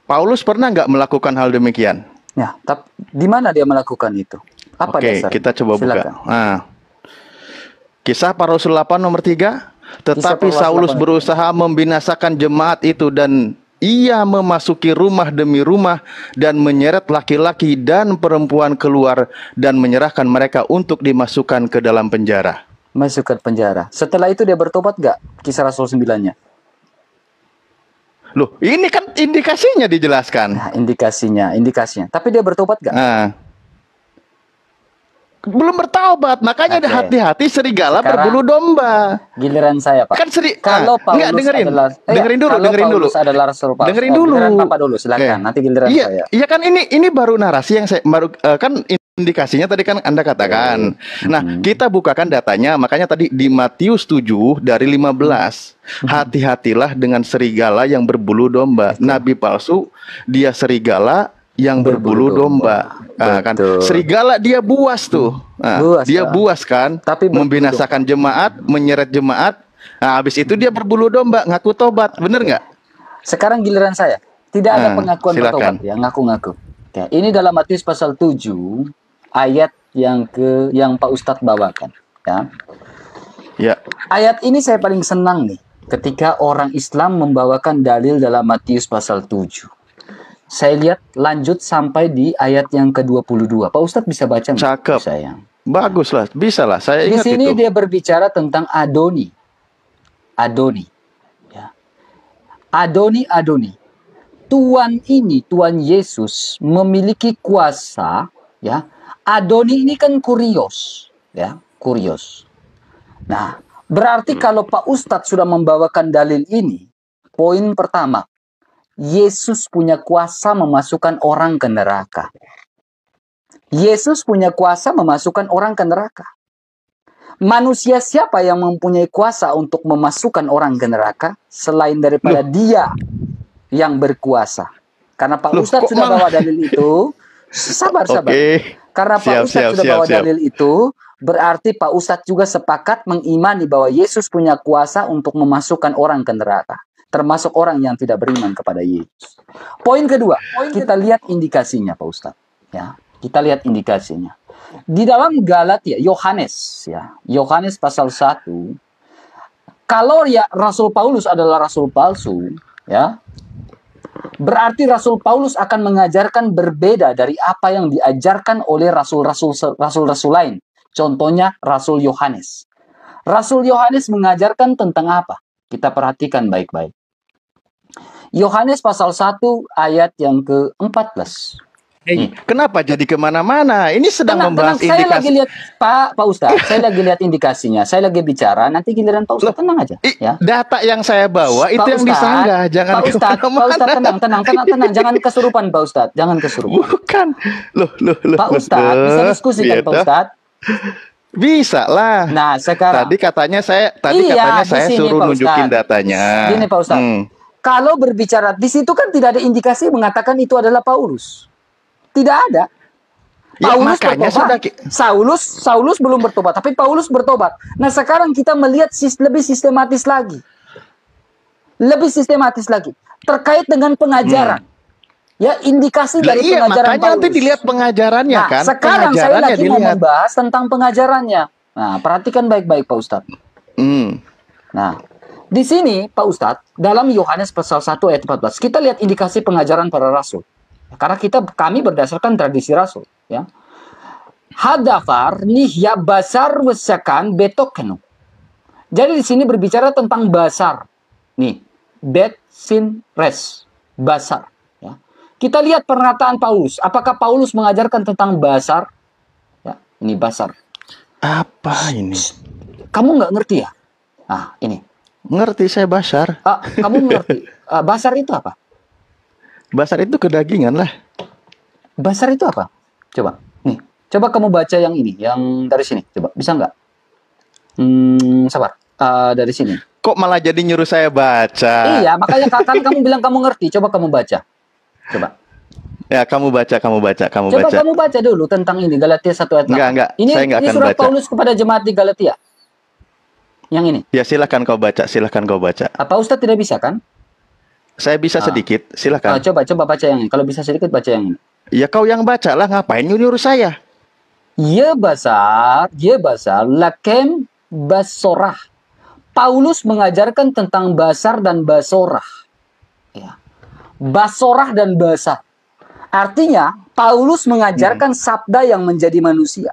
Paulus pernah nggak melakukan hal demikian? Ya, tapi di mana dia melakukan itu? Apa Oke, dasarnya? kita coba buka. Silakan. Nah, Kisah Para Rasul 8 nomor 3. Tetapi Kisah Para Saulus Rasul 8. berusaha membinasakan jemaat itu, dan ia memasuki rumah demi rumah dan menyeret laki-laki dan perempuan keluar dan menyerahkan mereka untuk dimasukkan ke dalam penjara. Masuk ke penjara. Setelah itu dia bertobat gak? Kisah Rasul 9-nya. Loh, ini kan indikasinya dijelaskan. Nah, indikasinya. Tapi dia bertobat gak? Nah, belum bertaubat, makanya ada hati-hati serigala Sekarang, berbulu domba. Giliran saya, Pak. Kan kalau Paulus enggak, dengerin. adalah Dengerin dulu, dengerin dulu. Adalah Rasul Paulus. Dengerin dulu. Giliran Bapak dulu, silakan. Nanti giliran saya. Iya kan ini baru narasi yang saya baru kan indikasinya tadi kan Anda katakan. Nah, kita bukakan datanya, makanya tadi di Matius 7 dari 15. Hati-hatilah dengan serigala yang berbulu domba. Nabi palsu, dia serigala yang berbulu domba. Nah, kan serigala dia buas tuh. Nah, dia buas kan, tapi membinasakan jemaat, menyeret jemaat. Nah, habis itu dia berbulu domba, ngaku tobat, bener nggak? Sekarang giliran saya. Tidak ada pengakuan bertobat ya, ngaku-ngaku. Ya, ini dalam Matius pasal 7 ayat yang Pak Ustadz bawakan. Ya. Ayat ini saya paling senang nih, ketika orang Islam membawakan dalil dalam Matius pasal 7. Saya lihat lanjut sampai di ayat yang ke-22. Pak Ustadz bisa baca nggak? Cakep. Sayang. Bagus lah, bisa lah. Saya ingat itu. Di sini dia berbicara tentang Adoni. Ya. Adoni. Tuhan ini, Tuhan Yesus memiliki kuasa. Ya. Adoni ini kan kurios. Ya, kurios. Nah, berarti kalau Pak Ustadz sudah membawakan dalil ini, poin pertama, Yesus punya kuasa memasukkan orang ke neraka. Yesus punya kuasa memasukkan orang ke neraka. Manusia siapa yang mempunyai kuasa untuk memasukkan orang ke neraka selain daripada Dia yang berkuasa? Karena Pak Ustadz sudah bawa dalil itu, sabar. Karena Pak Ustadz sudah bawa dalil itu, berarti Pak Ustadz juga sepakat mengimani bahwa Yesus punya kuasa untuk memasukkan orang ke neraka, termasuk orang yang tidak beriman kepada Yesus. Poin kedua, kita lihat indikasinya, Pak Ustadz. Ya, kita lihat indikasinya. Di dalam Galatia, Yohanes pasal 1, kalau ya Rasul Paulus adalah rasul palsu, ya, berarti Rasul Paulus akan mengajarkan berbeda dari apa yang diajarkan oleh rasul-rasul lain. Contohnya Rasul Yohanes. Rasul Yohanes mengajarkan tentang apa? Kita perhatikan baik-baik. Yohanes pasal 1 ayat yang ke-14. Kenapa jadi kemana-mana? Ini sedang membahas indikasi. Saya lagi lihat, Pak Ustadz, saya lagi lihat indikasinya. Saya lagi bicara, nanti giliran Pak Ustadz, tenang aja. Ya. Data yang saya bawa itu yang disanggah. Jangan Pak Ustadz, tenang. Jangan kesurupan, Pak Ustadz. Jangan kesurupan. Bukan. Loh. Pak Ustadz, bisa diskusi kan, Pak Ustadz? Bisa lah. Nah, sekarang. Tadi katanya saya suruh nunjukin datanya. Gini, Pak Ustadz. Kalau berbicara, di situ kan tidak ada indikasi mengatakan itu adalah Paulus. Tidak ada. Paulus bertobat. Saulus belum bertobat, tapi Paulus bertobat. Nah, sekarang kita melihat lebih sistematis lagi. Terkait dengan pengajaran. Ya, indikasi dari pengajaran Paulus. Nanti dilihat pengajarannya kan. Sekarang saya lagi mau membahas tentang pengajarannya. Nah, perhatikan baik-baik, Pak Ustadz. Nah, di sini Pak Ustadz, dalam Yohanes pasal 1 ayat 14, kita lihat indikasi pengajaran para rasul. Karena kami berdasarkan tradisi rasul, ya. Hadafar nihya basar wesakan betokenu. Jadi di sini berbicara tentang basar. Nih, bet sin res, basar, ya. Kita lihat pernyataan Paulus. Apakah Paulus mengajarkan tentang basar? Ya, ini basar. Apa ini? Kamu nggak ngerti ya? Nah, ini. Ngerti saya basar. Kamu ngerti? Basar itu apa? Basar itu kedagingan lah. Basar itu apa? Coba. Nih. Coba kamu baca yang ini. Yang dari sini. Coba. Bisa nggak? Sabar. Dari sini. Kok malah jadi nyuruh saya baca? Iya. Makanya kan kamu bilang kamu ngerti. Coba kamu baca. Coba. Ya, kamu baca. Coba kamu baca dulu tentang ini. Galatia 1 ayat 8. Enggak. Saya nggak akan surat baca. Paulus kepada jemaat di Galatia. Yang ini. Ya, silakan kau baca. Apa Ustadz tidak bisa kan? Saya bisa Ah. sedikit, silakan. Coba baca yang ini. Kalau bisa sedikit baca yang ini. Ya kau yang baca lah, ngapain nyuruh saya? Ye basar, lakem basorah. Paulus mengajarkan tentang basar dan basorah. Ya. Basorah dan basar. Artinya, Paulus mengajarkan sabda yang menjadi manusia.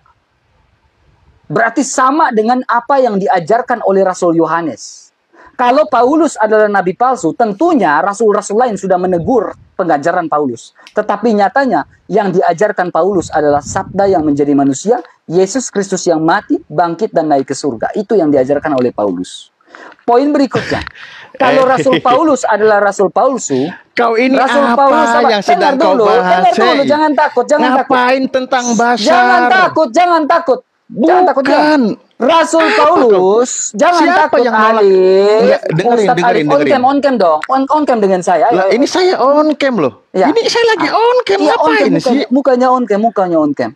Berarti sama dengan apa yang diajarkan oleh Rasul Yohanes. Kalau Paulus adalah nabi palsu, tentunya rasul-rasul lain sudah menegur pengajaran Paulus. Tetapi nyatanya yang diajarkan Paulus adalah sabda yang menjadi manusia, Yesus Kristus yang mati, bangkit dan naik ke surga. Itu yang diajarkan oleh Paulus. Poin berikutnya, kalau Rasul Paulus adalah rasul palsu, Kau ini Rasul apa Paulus yang sedang kau bahas? dengar dulu, Hei? jangan takut, Ngapain tentang basar? jangan takut. Jangan takut ya. Bukan. Rasul Paulus, jangan Siapa takut yang nolak? Alif. Enggak, dengerin, Ustadz dengerin, Alif, dengerin. on cam dong. On cam dengan saya. Lah, Ayo. ini saya on cam loh. Ya. Ini saya lagi on cam, Iya, on ngapain cam, sih? mukanya on cam.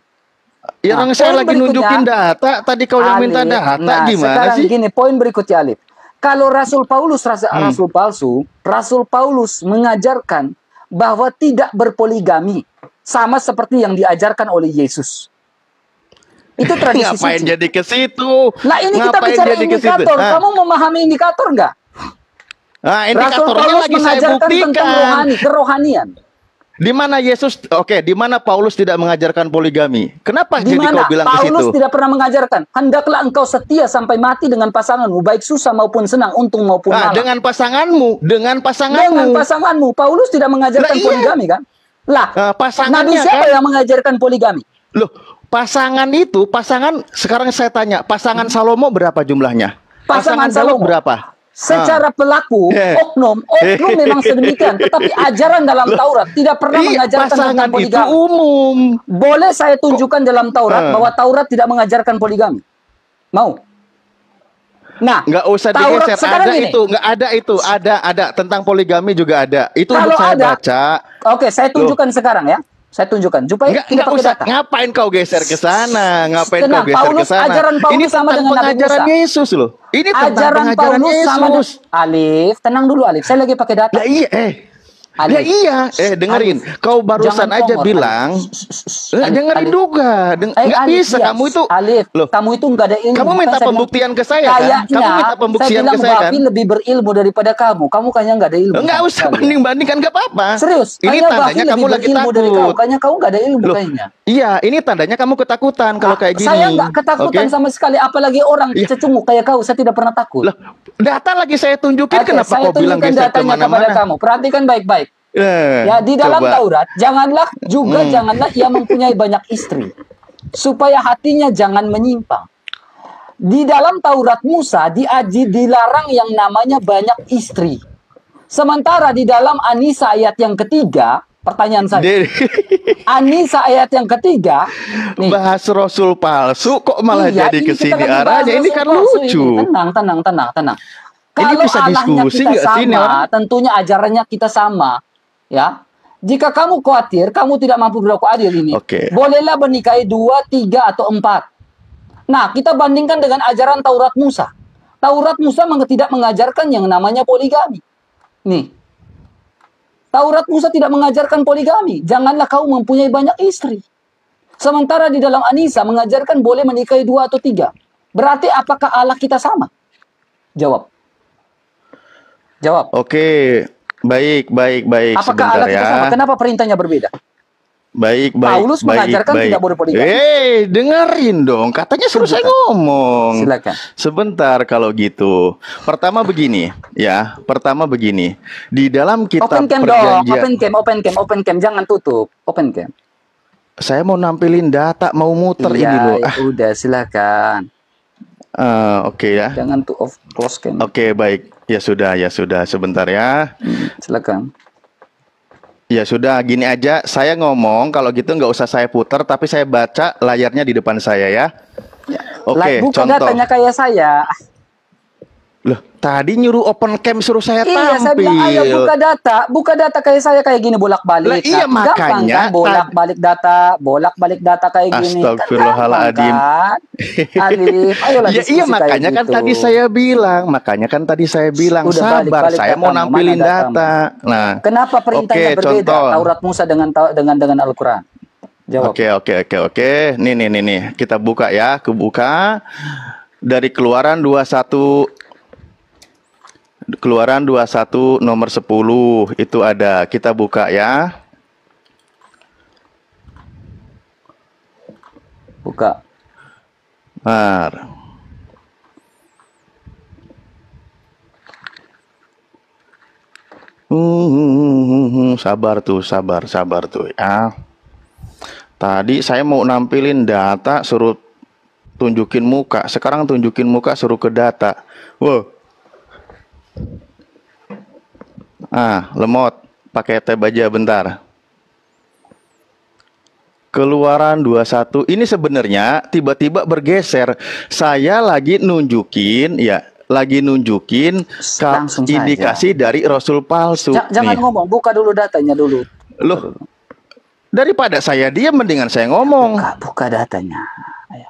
Yang Nah, saya poin lagi berikutnya, nunjukin data, tadi kau yang minta Alif. data Nah, gimana sekarang sih? gini, poin berikutnya Alif. Kalau Rasul Paulus rasul palsu, Rasul Paulus mengajarkan bahwa tidak berpoligami, sama seperti yang diajarkan oleh Yesus. Itu tradisi Ngapain suci. jadi ke situ? Nah, ini kita Ngapain bicara jadi ke situ? indikator. Hah? Kamu memahami indikator nggak? Nah, Rasul indikatornya Paulus lagi saya mengajarkan tentang buktikan. kerohanian. Di mana Yesus, di mana Paulus tidak mengajarkan poligami? Kenapa Di jadi mana kau bilang ke Paulus situ? tidak pernah mengajarkan, hendaklah engkau setia sampai mati dengan pasanganmu, baik susah maupun senang, untung maupun Ah, malang. dengan pasanganmu. Dengan pasanganmu, Paulus tidak mengajarkan Lah, iya. poligami kan? Lah, Pasangannya Nabi siapa kan? yang mengajarkan poligami? Loh, pasangan sekarang saya tanya, pasangan Salomo berapa jumlahnya? Pasangan Daud Salomo. berapa? Secara pelaku, oknum memang sedemikian. Tetapi ajaran dalam Taurat tidak pernah Iya, mengajarkan pasangan tentang itu poligami. umum. Boleh saya tunjukkan dalam Taurat bahwa Taurat tidak mengajarkan poligami? Mau? Nah, Nggak usah Taurat digeser, sekarang ada ini. itu, nggak ada itu, ada tentang poligami juga ada. Itu Kalau saya ada, baca. Oke, saya tunjukkan sekarang ya. Saya tunjukkan. Supaya Nggak pakai usah. data. Ngapain kau geser ke sana? Ngapain Tenang, kau geser ke Paulus, sana? ajaran Paulus Ini sama tentang dengan Nabi pengajaran Musa. Yesus loh. Ini tentang Ajaran pengajaran Paulus sama dengan Yesus. Alif. Tenang dulu Alif. Saya lagi pakai data. Lah iya, Alif. Ya iya, dengerin. Alif. Kau barusan Jangan aja tongol, bilang, Alif. dengerin Alif. juga. Nggak Alif, bisa, iya. kamu itu. Alif, Loh, kamu itu nggak ada ilmu. kamu Bukan minta saya bilang, pembuktian ke saya kan? kayaknya, Kamu minta pembuktian saya bilang ke saya kan? Bapi lebih berilmu daripada kamu. Kamu kayaknya nggak ada ilmu. Nggak sama usah sekali. banding-bandingkan, nggak apa-apa. Serius, Ini kayaknya Bapi tandanya kamu lebih lagi berilmu dari kamu. takut. Kayaknya kamu nggak ada ilmu Loh, kayaknya. iya, ini tandanya kamu ketakutan kalau kayak gini. Saya nggak ketakutan Oke? sama sekali. Apalagi orang Iya. cecunguk kayak kau. Saya tidak pernah takut. Lah, data lagi saya tunjukin, Oke, kenapa saya kau bilang tunjukkan geser datanya kepada kemana-mana? kamu. Perhatikan baik-baik. Ya, di dalam Coba. Taurat, janganlah ia mempunyai banyak istri, supaya hatinya jangan menyimpang. Di dalam Taurat Musa dilarang yang namanya banyak istri. Sementara di dalam An-Nisa ayat yang ketiga, pertanyaan saya, An-Nisa ayat yang ketiga, nih, Bahas Rasul palsu kok malah iya, jadi ini ke kita sini lagi bahas arahnya. Ini Rasul kan palsu lucu. ini. Tenang. Ini Kalau bisa Allahnya diskusi kita nggak sih ini sama, orang? tentunya ajarannya kita sama, ya. Jika kamu khawatir, kamu tidak mampu berlaku adil ini, Oke. bolehlah menikahi 2, 3, atau 4. Nah, kita bandingkan dengan ajaran Taurat Musa. Taurat Musa tidak mengajarkan yang namanya poligami. Nih, Taurat Musa tidak mengajarkan poligami. Janganlah kau mempunyai banyak istri. Sementara di dalam An-Nisa mengajarkan boleh menikahi 2 atau 3. Berarti apakah Allah kita sama? Jawab. Oke, baik. Apakah Sebentar Allah kita ya. sama? Kenapa perintahnya berbeda? Baik. Paulus mengajarkan tidak boleh poligami. Dengerin dong. Katanya suruh saya ngomong. Silakan. Sebentar kalau gitu. Pertama begini. Di dalam kitab Open cam dong. perjanjian. Open cam. Jangan tutup. Open cam. Saya mau nampilin data, mau muter ini loh. Ya udah, silakan. Oke ya. Jangan close cam. Oke, baik. Ya sudah. Sebentar ya. Silakan. Ya sudah, gini aja. Saya ngomong, kalau gitu nggak usah saya putar, tapi saya baca layarnya di depan saya ya. Oke, Bukan contoh. datanya kayak saya. Loh, Tadi nyuruh open cam, suruh saya Iya, saya bilang ayo tampil. buka data kayak saya kayak gini bolak-balik. Lah iya, Nah, gampang makanya kan bolak-balik data kayak gini. Kan gampang Astagfirullahaladzim. kan? Alif, ayolah Ya iya, diskusi kayak makanya kan gitu. tadi saya bilang Udah sabar, balik saya mau datamu, nampilin mana datamu? data. Nah, Kenapa perintahnya oke, berbeda contoh. Taurat Musa dengan Al-Quran? Jawab. Oke. Nih. Kita buka ya. Kebuka dari Keluaran 21 nomor 10 itu ada. Kita buka ya. Buka. Bentar. Sabar tuh ya. Tadi saya mau nampilin data, suruh tunjukin muka. Sekarang tunjukin muka, suruh ke data. Wow. Lemot. Pakai tab aja bentar. Keluaran 21. Ini sebenarnya tiba-tiba bergeser. Saya lagi nunjukin Langsung indikasi saja. dari rasul palsu. Jangan Nih. ngomong, buka dulu datanya dulu. Loh, daripada saya diam mendingan saya ngomong. Buka datanya. Ayo.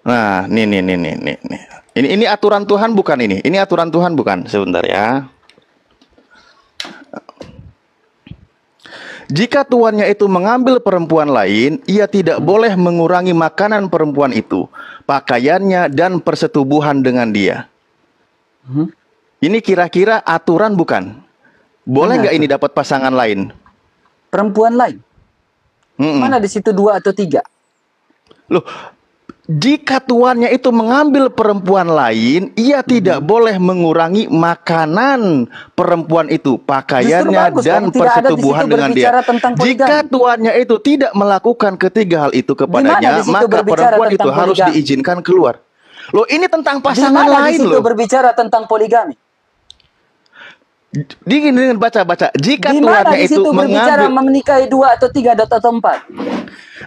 Nah, nih. Ini aturan Tuhan bukan ini? Ini aturan Tuhan bukan? Sebentar ya. Jika tuannya itu mengambil perempuan lain, ia tidak boleh mengurangi makanan perempuan itu, pakaiannya, dan persetubuhan dengan dia. Ini kira-kira aturan bukan? Boleh nggak ini dapat pasangan lain? Perempuan lain? Mana di situ 2 atau 3? Loh, jika tuannya itu mengambil perempuan lain, ia tidak boleh mengurangi makanan perempuan itu, pakaiannya, dan persetubuhan dengan dia. Jika tuannya itu tidak melakukan ketiga hal itu kepadanya, maka perempuan itu harus diizinkan keluar. Loh, ini tentang pasangan lain loh. Berbicara tentang poligami. Dengan baca-baca. Jika tuannya itu berbicara menikahi 2 atau 3 atau 4.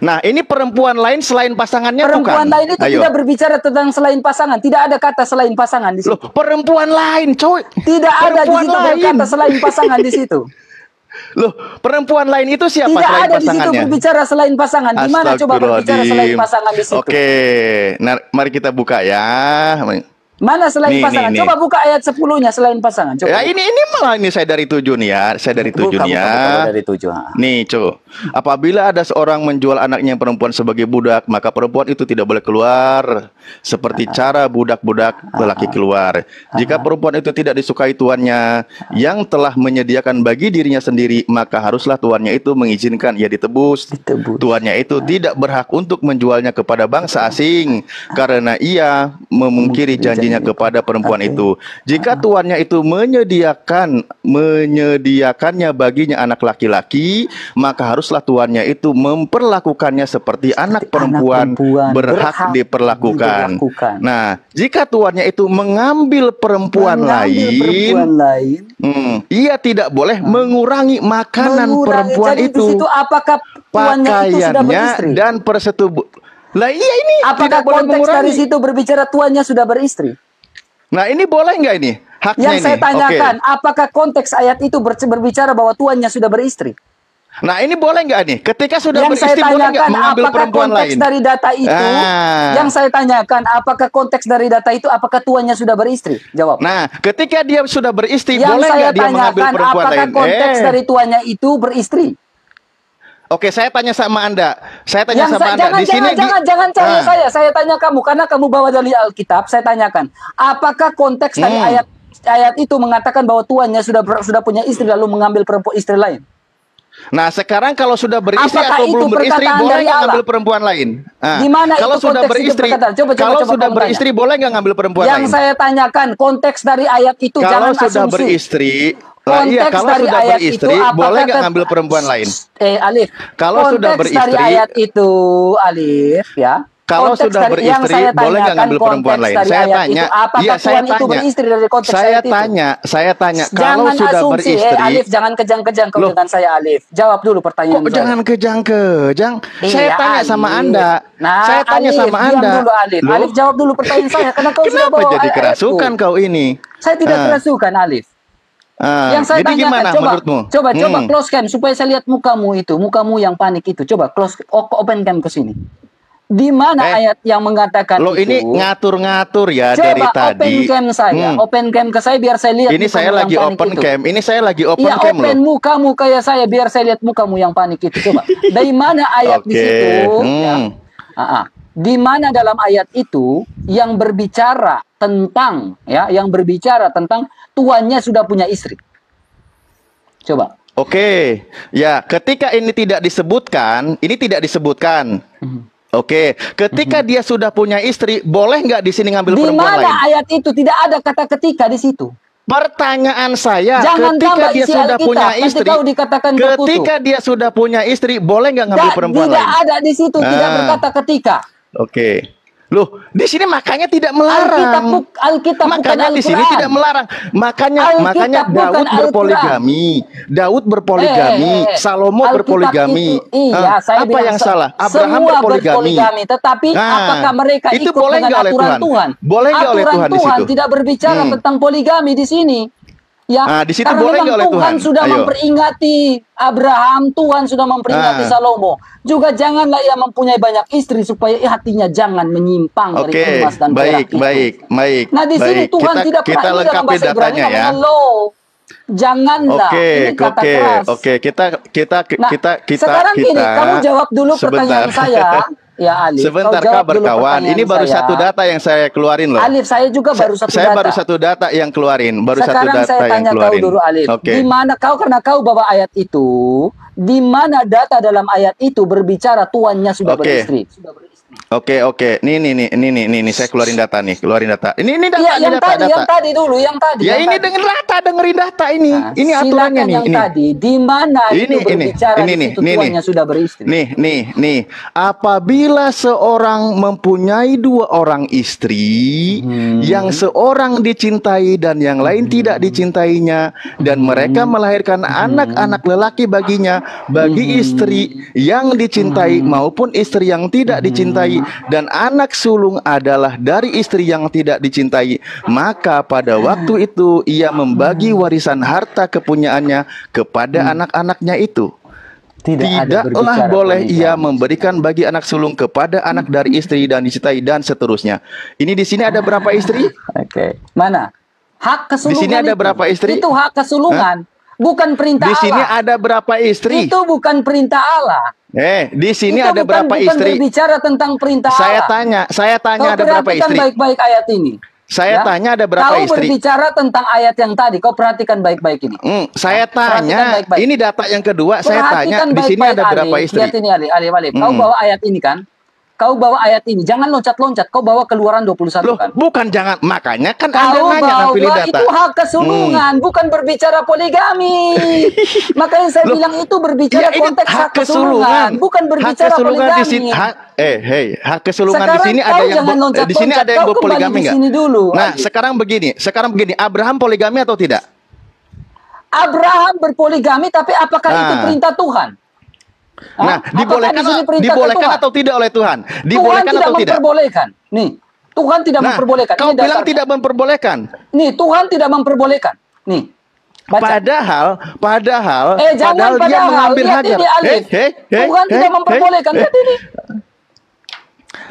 Nah, ini perempuan lain selain pasangannya perempuan bukan? Lain itu tidak berbicara tentang selain pasangan. Tidak ada kata selain pasangan di situ. Loh, perempuan lain, coy. Tidak ada di situ kata selain pasangan di situ. Loh, perempuan lain itu siapa tidak selain ada pasangannya? Di situ berbicara selain pasangan. Di mana coba berbicara selain pasangan di situ? Oke, nah mari kita buka ya. Mana selain pasangan? Coba buka ayat 10-nya selain pasangan. Coba. Ya, ini malah ini saya dari 7 nih ya. Saya dari 7 nih ya. Dari 7. Nih, coba. Apabila ada seorang menjual anaknya yang perempuan sebagai budak, maka perempuan itu tidak boleh keluar seperti cara budak-budak lelaki keluar. Jika perempuan itu tidak disukai tuannya yang telah menyediakan bagi dirinya sendiri, maka haruslah tuannya itu mengizinkan ia ditebus. Tuannya itu tidak berhak untuk menjualnya kepada bangsa asing karena ia memungkiri janjinya kepada perempuan itu. Jika tuannya itu menyediakannya baginya anak laki-laki, maka haruslah tuannya itu memperlakukannya seperti anak perempuan berhak diperlakukan. Nah, jika tuannya itu mengambil perempuan lain, ia tidak boleh mengurangi makanan perempuan jadi itu. Di situ apakah tuannya itu sudah beristri? Dan persetubuhan. Lah iya ini apakah tidak boleh konteks mengurangi. dari situ berbicara tuannya sudah beristri? Nah, ini boleh nggak ini? Haknya yang saya tanyakan, apakah konteks ayat itu berbicara bahwa tuannya sudah beristri? Nah, ini boleh nggak nih? Ketika sudah yang beristri boleh nggak mengambil perempuan lain? Yang saya tanyakan, apakah konteks dari data itu? Yang saya tanyakan, apakah konteks dari data itu? Apakah tuannya sudah beristri? Jawab. Nah, ketika dia sudah beristri, yang boleh nggak dia mengambil perempuan lain? Apakah konteks dari tuannya itu beristri? Oke, saya tanya sama Anda. Saya tanya sama Anda. Jangan tanya saya. Saya tanya kamu karena kamu bawa dari Alkitab. Saya tanyakan, apakah konteks dari ayat itu mengatakan bahwa tuannya sudah punya istri lalu mengambil perempuan istri lain? Nah, sekarang kalau sudah beristri apakah atau belum beristri boleh nggak ngambil perempuan lain? Di mana kalau itu sudah beristri, kalau sudah beristri boleh nggak ngambil perempuan lain? Yang saya tanyakan konteks dari ayat itu kalau jangan sudah asumsi. Beristri, konteks kalau dari sudah ayat beristri itu, boleh nggak ngambil perempuan lain? Alif. Kalau sudah beristri, dari ayat itu, Alif, ya. Kalau Konteks sudah dari yang beristri, saya boleh nggak tanyakan, ngambil perempuan konteks lain? dari Saya ayat tanya, itu, apakah iya saya Tuhan itu tanya, beristri dari konteks saya ayat itu? tanya, kalau Jangan sudah asumsi, beristri, Alif, jangan kejang-kejang kau loh, dengan saya, Alif. Jawab dulu pertanyaan kok saya. jangan kejang-kejang? Saya Iya, tanya sama Alif. Anda, Nah, saya tanya Alif, sama diam Anda, dulu, Alif. loh, Alif, jawab dulu pertanyaan saya, karena kau sudah kenapa bawa jadi ayatku. kerasukan kau ini? Saya tidak kerasukan, Alif. Yang saya Jadi tanyakan, gimana coba menurutmu? coba close cam supaya saya lihat mukamu itu, mukamu yang panik itu. Coba open cam ke sini. Di mana ayat yang mengatakan Lo itu? ini ngatur-ngatur ya Coba dari tadi. open cam saya, open cam ke saya biar saya lihat Ini mukamu saya yang lagi panik open itu. cam. Ini saya lagi open Iya, cam open loh. mukamu kayak saya biar saya lihat mukamu yang panik itu. Coba. Dari mana ayat di situ? Ya. Di mana dalam ayat itu yang berbicara tentang yang berbicara tentang tuannya sudah punya istri? Coba. Oke. Ya, ketika ini tidak disebutkan, Oke, ketika dia sudah punya istri, boleh nggak di sini ngambil Di perempuan lain? mana ayat itu tidak ada kata ketika di situ? Pertanyaan saya, Jangan ketika dia isi sudah Alkitab, punya nanti istri, kau dikatakan ketika dia sudah punya istri, boleh nggak ngambil perempuan tidak lain? ada di situ, tidak berkata ketika. Oke. Loh, di sini makanya tidak melarang. Alkitab makanya bukan di sini Al-Quran. tidak melarang. Makanya Alkitab bukan Daud berpoligami. Daud berpoligami, Salomo Alkitab berpoligami. Itu, iya, saya apa bilang yang salah? Abraham semua berpoligami. Tetapi apakah mereka itu ikut boleh dengan nggak oleh aturan Tuhan? Boleh nggak oleh Aturan Tuhan di Tuhan situ? tidak berbicara tentang poligami di sini. Ya, di situ karena boleh memang nggak oleh Tuhan Tuhan? sudah Ayo. memperingati Abraham, Tuhan sudah memperingati Salomo. Juga janganlah ia mempunyai banyak istri supaya hatinya jangan menyimpang dari emas dan perak itu. Baik. Nah, di sini Tuhan tidak pernah kita ini dalam lengkapi bahasa Ibrani datanya ya. namanya law. Janganlah. Ini kata keras. Sekarang gini, kamu jawab dulu pertanyaan saya. Ya, Alif. Sebentar kawan. Ini baru satu data yang saya keluarin loh. Alif, saya juga baru satu data. Saya baru satu data yang keluarin. Sekarang saya tanya kau dulu, Alif. Di mana karena kau bawa ayat itu, di mana data dalam ayat itu berbicara tuannya sudah beristri? Oke. Nih, saya keluarin data nih, Ini data, ya, yang tadi Ya, ini dengerin data ini. Nah, ini aturannya nih. Yang tadi, di mana itu berbicara di situ tuannya sudah beristri? Nih. Apabila seorang mempunyai 2 orang istri, yang seorang dicintai dan yang lain tidak dicintainya, dan mereka melahirkan anak-anak lelaki baginya, bagi istri yang dicintai maupun istri yang tidak dicintai, dan anak sulung adalah dari istri yang tidak dicintai, maka pada waktu itu ia membagi warisan harta kepunyaannya kepada anak-anaknya itu. Tidaklah boleh ia memberikan bagi anak sulung kepada anak dari istri dan dicintai dan seterusnya. Ini di sini ada berapa istri? Mana? Hak kesulungan. Di sini ada berapa istri? Itu hak kesulungan. Bukan perintah Allah. Di sini ada berapa istri? Itu bukan perintah Allah. Di sini itu ada berapa istri? Bukan berbicara tentang perintah Allah. Saya tanya ada berapa istri? Kau perhatikan baik-baik ayat ini. Saya tanya ada berapa istri? Kau berbicara tentang ayat yang tadi. Kau perhatikan baik-baik ini. Saya tanya. Baik -baik. Ini data yang kedua. Saya tanya di sini ada berapa istri? Lihat ini, Alif. Kau bawa ayat ini kan? Kau bawa ayat ini, jangan loncat-loncat. Kau bawa Keluaran 21 Loh, kan? Bukan jangan, makanya kan Anda nanya pilih data. Itu hak kesulungan, bukan berbicara poligami. Makanya saya bilang itu berbicara konteks hak kesulungan, bukan berbicara poligami. Hak kesulungan di sini ada yang di sini ada yang berpoligami nggak? Nah, sekarang begini, Abraham poligami atau tidak? Abraham berpoligami, tapi apakah itu perintah Tuhan? Nah, dibolehkan atau tidak oleh Tuhan? Dibolehkan atau tidak? Memperbolehkan. Nih, Tuhan tidak memperbolehkan. Kau bilang tidak memperbolehkan. Nih, Tuhan tidak memperbolehkan. Nih. Baca. Padahal dia mengambil Hagar. Tuhan tidak memperbolehkan. Lihat ini.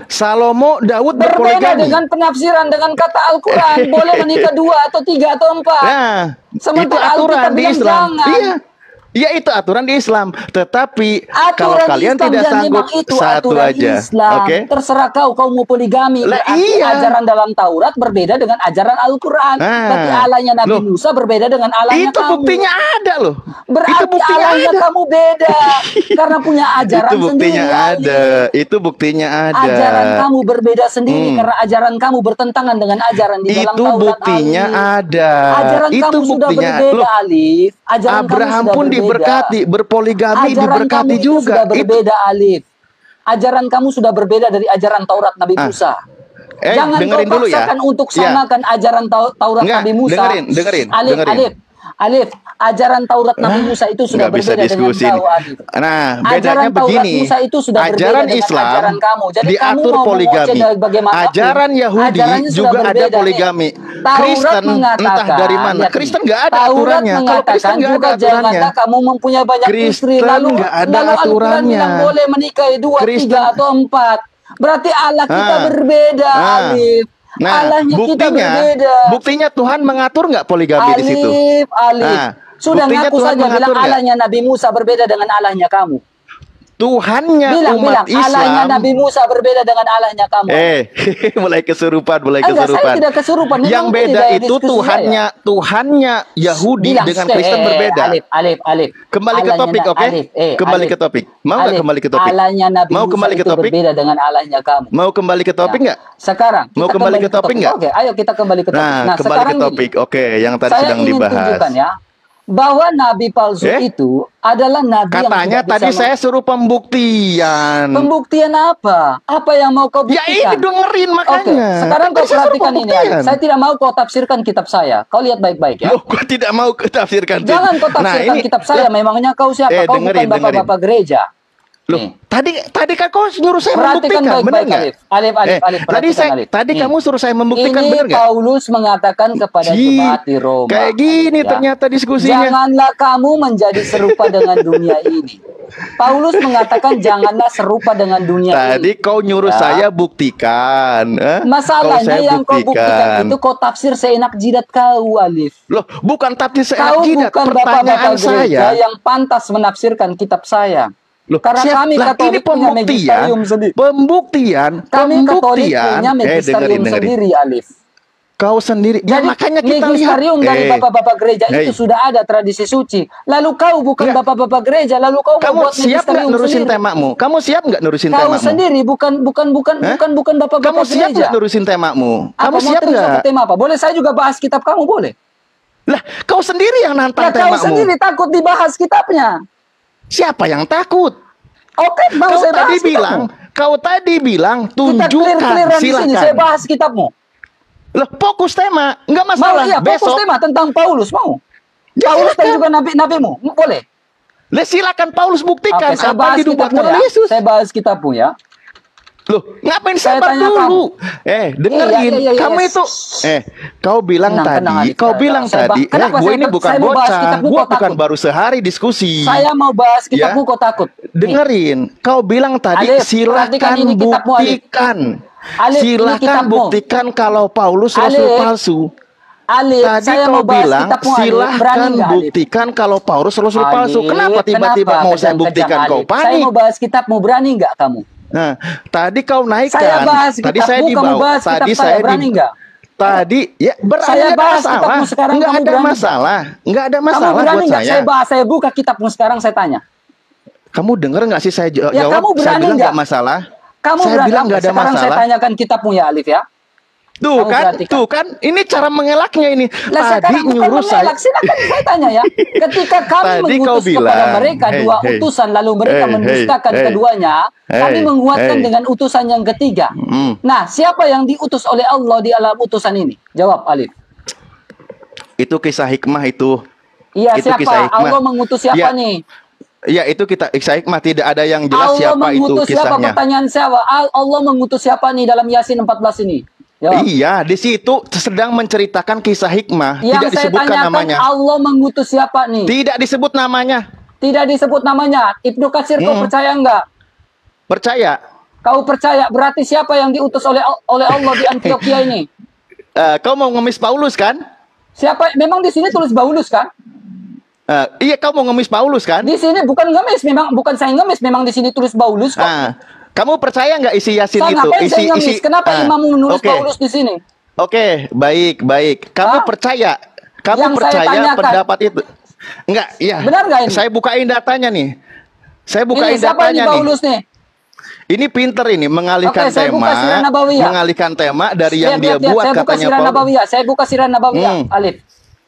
Salomo, Daud berbeda dengan penafsiran dengan kata Al-Quran. Boleh menikah 2 atau 3 atau 4. Nah, sementara itu aturan di Islam. Jangan. Iya, itu aturan di Islam. Tetapi aturan kalau kalian Islam tidak sanggup itu satu aja, terserah kau mau poligami. Berarti ajaran dalam Taurat berbeda dengan ajaran Al-Quran. Tapi Allahnya Nabi Musa berbeda dengan Allahnya itu kamu. Itu buktinya ada loh. Berarti Allahnya kamu beda karena punya ajaran itu buktinya sendiri. Itu buktinya ada. Ajaran kamu berbeda sendiri karena ajaran kamu bertentangan dengan ajaran di dalam Taurat. Itu buktinya ada. Ajaran kamu sudah berbeda, Alif. Ajaran Abraham pun diberkati, berpoligami ajaran diberkati juga. Sudah berbeda, Alif. ajaran kamu sudah berbeda dari ajaran Taurat Nabi Musa. Jangan kau dengerin dulu ya. paksakan untuk samakan ajaran Taurat Enggak, Nabi Musa. dengerin. Alif, ajaran Taurat Nabi Musa itu sudah Nggak bisa berbeda dengan diskusin. kau, Alif. Nah, Ajaran bedanya Taurat begini. Musa itu sudah berbeda Ajaran dengan Islam ajaran kamu. Jadi kamu diatur mau poligami. mengoceh bagaimana? Ajaran Yahudi Ajarannya sudah juga ada berbeda nih. poligami. Taurat Kristen mengatakan, entah dari mana. lihat nih, Kristen nggak ada Taurat aturannya. Kalau Kristen mengatakan nggak juga ada aturannya. janganlah kamu mempunyai banyak istri. Kristen Lalu nggak ada Al-Quran aturannya. bilang boleh menikahi 2, 3 atau 4. Berarti Allah kita berbeda, Alif. Allahnya kita berbeda. Buktinya Tuhan mengatur nggak poligami di situ? Alif. Sudah buktinya ngaku Tuhan saja bilang mengatur nggak? Allahnya Nabi Musa berbeda dengan Allahnya kamu. Tuhannya Bilang umat Islam. Allahnya Nabi Musa berbeda dengan Allahnya kamu. Mulai kesurupan. Enggak, saya tidak kesurupan. Memang Yang ini beda gaya itu diskusi Tuhannya Yahudi bilang, dengan Kristen berbeda. Alif. Kembali ke topik, oke? Kembali ke topik. Mau nggak kembali ke topik? Allahnya Nabi Mau Musa kembali ke itu topik? berbeda dengan Allahnya kamu. Mau kembali ke topik nggak? Sekarang Mau kita kembali ke topik nggak? Oke, ayo kita kembali ke topik. Nah, kembali sekarang ke topik. gini, Oke, yang tadi saya sedang ingin dibahas. tunjukkan ya bahwa nabi palsu itu adalah nabi Katanya yang tidak tadi bisa saya suruh pembuktian. Pembuktian apa? Apa yang mau kau Ya buktikan? ini dengerin makanya. Oke, sekarang Tadi kau saya suruh perhatikan ini. pembuktian. Saya tidak mau kau tafsirkan kitab saya. Kau lihat baik-baik ya. Loh, gua tidak mau tafsirkan. Jangan kau tafsirkan kitab saya. Memangnya kau siapa? Kau dengerin, bukan bapak-bapak gereja. Loh, Nih. tadi kan kau nyuruh saya Perhatikan membuktikan, benar baik-baik, nggak? Alif. Alif. Tadi Nih. kamu suruh saya membuktikan, Ini benar nggak? Paulus mengatakan kepada jemaat di Roma. Kayak gini ya. ternyata diskusinya. Janganlah kamu menjadi serupa dengan dunia ini. Paulus mengatakan janganlah serupa dengan dunia ini. Tadi kau nyuruh Ya. saya buktikan. Masalahnya yang kau buktikan itu kau tafsir seenak jidat kau, Alif. Loh, bukan tafsir Kau seenak jidat. bukan Pertanyaan bapak-bapak gereja saya. yang pantas menafsirkan kitab saya. Loh, Karena kami ini Katolik punya pembuktian. magisterium sendiri. Pembuktian. Kami Katolik Pembuktian. punya magisterium dengerin. sendiri, Alif. Kau sendiri. Ya, Jadi makanya kita magisterium lihat. dari bapak-bapak gereja itu sudah ada tradisi suci. Lalu kau bukan bapak-bapak gereja, lalu kau Kamu membuat siap nggak magisterium nurusin sendiri. temamu? Kamu siap nggak nurusin Kau temamu? sendiri bukan bapak-bapak Kamu siap gereja. nggak nurusin temamu? Apa Kamu mau siap terus nggak? apa tema apa? Boleh saya juga bahas kitab kamu, boleh? Lah, kau sendiri yang nantang Ya kau temamu. sendiri takut dibahas kitabnya. Siapa yang takut? Oke, mau Kau saya bahas tadi bilang, kitabmu. Kita tunjukkan, clear-clearan di sini, saya silakan. bahas kitabmu. Loh, fokus tema, nggak Mau masalah. iya, fokus Besok, tema tentang Paulus, mau? Ya, Paulus dan silakan. juga nabi-nabimu, boleh? Lah, silakan Paulus buktikan Oke, saya apa bahas yang dibuat kitabmu oleh ya. Yesus. Saya bahas kitabmu ya. Loh, ngapain Saya sabar tanya dulu? Dengerin. Iya. Kamu itu, kau bilang Tenang, tadi, Alif. kau bilang Saya tadi, kenapa gue saya- ini bukan saya mau bahas bocah, kitabmu, gue kau bukan takut? baru sehari diskusi. Saya mau bahas kitabmu, kau takut. Nih. Dengerin, kau bilang tadi Alif, silakan perhatikan ini kitabmu, Alif. buktikan. Alif, ini Silakan kitabmu. buktikan kalau Paulus rasul Alif. palsu. Alif, Tadi saya kau mau bahas bilang kitabmu, Alif. Berani silahkan nggak, Alif? buktikan kalau Paulus rasul palsu. Alif, Kenapa tiba-tiba kenapa mau saya kejam-kejam, buktikan kau Alif? Saya panik? mau bahas kitabmu, berani nggak kamu? Nah, tadi kau naikkan. Saya bahas Tadi kitabmu, saya kamu dibawa. bahas kitab saya, berani nggak? Tadi ya berani, Saya nggak ada bahas masalah. kitabmu sekarang, Nggak kamu ada berani masalah. Nggak ada Kamu masalah berani buat nggak saya. saya bahas, saya buka kitabmu sekarang, saya tanya. Kamu denger nggak sih saya jawab? Ya, kamu Saya berani bilang nggak? nggak masalah. Kamu Saya berani bilang apa? nggak ada Sekarang saya masalah. tanyakan kitabmu ya, Alif ya. Tuh Kamu kan, perhatikan. tuh kan, ini cara mengelaknya ini. Lah Tadi sekarang bukan nyuruh saya. mengelak, silakan saya tanya ya. Ketika kami Tadi kau mengutus kepada bilang, mereka hey, dua hey, utusan, lalu mereka hey, mendustakan hey, keduanya, kami hey, menguatkan hey. dengan utusan yang ketiga. Nah, siapa yang diutus oleh Allah di alam utusan ini? Jawab, Alif. Itu kisah hikmah itu. Iya, Itu kisah siapa? hikmah. Allah mengutus siapa Ya. nih? Ya itu kita kisah hikmah, tidak ada yang jelas Allah siapa itu mengutus siapa? kisahnya. Pertanyaan siapa? Allah mengutus siapa nih dalam Yasin 14 ini? Jawab. Iya, di situ sedang menceritakan kisah hikmah, Yang tidak saya disebutkan tanyakan, namanya. Allah mengutus siapa nih? Tidak disebut namanya. Tidak disebut namanya. Ibnu Katsir, kau percaya enggak? Percaya? Kau percaya? Berarti siapa yang diutus oleh Allah di Antioquia ini? Kau mau ngemis Paulus kan? Siapa? Memang di sini tulis Paulus kan? Iya, kau mau ngemis Paulus kan? Di sini bukan ngemis, memang bukan saya ngemis, memang di sini tulis Paulus kok. Kamu percaya nggak isi Yasin Saya itu? ngapain saya ngemis? Kenapa imam menulis oke. Paulus di sini? Oke, baik, baik. Kamu percaya? Kamu Yang saya percaya tanyakan. pendapat itu? Enggak, iya. Benar nggak ini? Saya bukain datanya nih. Saya bukain Ini siapa ini datanya Paulus nih? Ini pinter ini mengalihkan Oke, saya tema, buka Sirah Nabawiyah. mengalihkan tema dari yang Lihat, dia buat saya buka katanya Sirah Paulus. Nabawiyah. Saya buka Sirah Nabawiyah, Alif.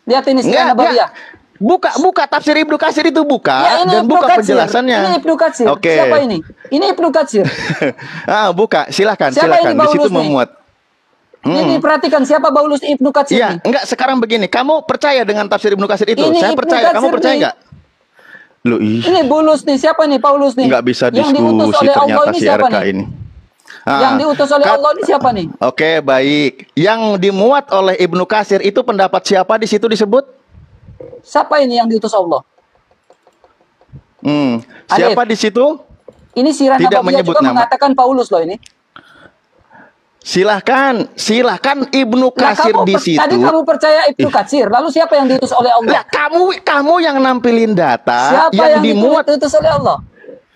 Lihat ini Sirah Enggak, Nabawiyah. Buka tafsir Ibnu Katsir itu buka Ya, ini dan Ibnu buka Katsir. penjelasannya. Ini Ibnu Katsir. Oke. Siapa ini? Ini Ibnu Katsir. Buka, silakan, Siapa silakan. ini Di situ Paulus nih? memuat. Ini perhatikan siapa Paulus Ibnu Katsir Iya, nih. enggak, sekarang begini. Kamu percaya dengan tafsir Ibnu Katsir itu? Ini Saya Ibnu percaya. Kamu Katsir percaya nih. enggak? Loh, Ini Paulus nih, siapa nih Paulus nih? nggak bisa Yang diutus diskusi oleh Allah ternyata ini si siapa RK nih? ini. Yang diutus oleh Allah ini siapa nih? Oke, baik. Yang dimuat oleh Ibnu Katsir itu pendapat siapa di situ disebut? Siapa ini yang diutus Allah? Siapa di situ? Ini Sirah Tidak Nabawiyah menyebut juga nama. mengatakan Paulus loh ini. Silahkan Ibnu Nah, Katsir di situ. tadi kamu percaya Ibnu Katsir, lalu siapa yang diutus oleh Allah? Lah, kamu yang nampilin data Siapa yang yang dimuat. diutus oleh Allah?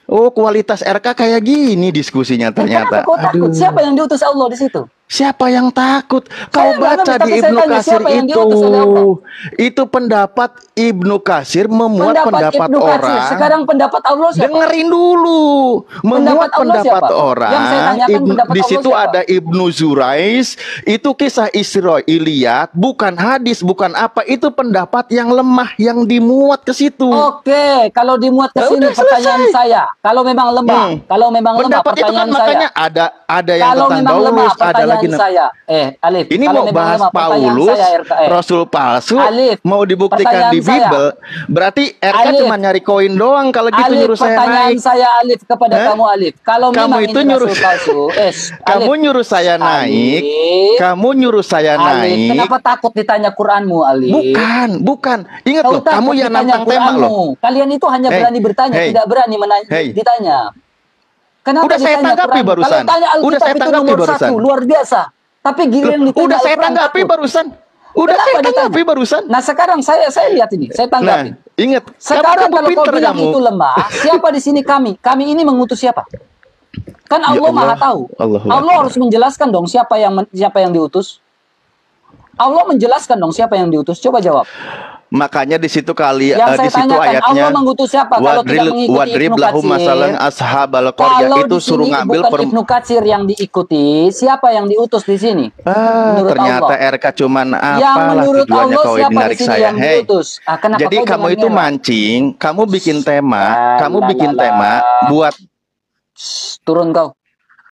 Oh, kualitas RK kayak gini diskusinya ternyata. Kenapa kau takut? Siapa yang diutus Allah di situ? Siapa yang takut? Kau Saya nggak baca ngerti, di tapi saya Ibnu tanya, Katsir siapa yang itu. diutus oleh Allah? Itu pendapat Ibnu Katsir memuat pendapat Ibnu Katsir. orang. Sekarang pendapat Allah siapa? Dengerin dulu. Memuat Allah pendapat siapa? orang. Yang saya tanyakan pendapat Di Allah situ siapa? ada Ibnu Zurais. Itu kisah Israiliyat, bukan hadis, bukan apa. Itu pendapat yang lemah yang dimuat ke situ. Oke, kalau dimuat ke Ya sini udah, pertanyaan selesai. saya. Kalau memang lemah, kalau memang lemah Pendapat itu kan pertanyaan saya. makanya ada yang Kalau tentang memang lemah Paulus, ada pertanyaan lagi. saya. Alif, Ini kalau mau memang bahas lemah pertanyaan Paulus, saya, RKF. Rasul palsu, Alif, mau dibuktikan pertanyaan di saya. Bible. Berarti RK Alif. cuma nyari koin doang kalau gitu Alif, nyuruh saya pertanyaan naik. saya Alif kepada Hah? kamu Alif. Kalau Kamu memang itu ini nyuruh- rasul palsu, Kamu Alif, nyuruh saya naik. Alif. Kamu nyuruh saya Alif, naik. kenapa takut ditanya Quranmu, Alif? Bukan. Ingat Kau loh, kamu takut yang ditanya nantang tema Quranmu. loh. Kalian itu hanya Hei, berani bertanya, hei. tidak berani ditanya. Kenapa Udah saya ditanya tanggapi Quranmu? barusan. Kalau tanya Alkitab Udah saya itu tanggapi nomor barusan. 1, luar biasa. Tapi giliran ditanya Udah saya Al-Quran, tanggapi takut. barusan. Udah Kenapa saya ditanya? tanggapi barusan. Nah sekarang saya lihat ini, saya Nah, tanggapi. ingat. Sekarang kamu kalau kau pinter bilang kamu. itu lemah, siapa di sini kami? Kami ini mengutus siapa? Kan Ya Allah Allah. Maha tahu. Allahu Allah Akbar. harus menjelaskan dong siapa yang diutus. Allah menjelaskan dong siapa yang diutus. Coba jawab. Makanya di situ kali Yang di saya situ tanyakan, ayatnya Allah mengutus siapa kalau tidak mengikuti wadrib Ibnu lahum Katsir? masalan ashabal qaryah Kalau itu di suruh sini ngambil bukan Ibnu Katsir yang diikuti, siapa yang diutus di sini? Menurut ternyata Allah. RK cuman Yang apalah menurut tujuannya Allah kau siapa di menarik sini saya. yang Hei. diutus? Kenapa Jadi kau kamu jangan itu ngelak? mancing, kamu bikin tema, Ah, kamu la, bikin la, la. tema buat Turun kau.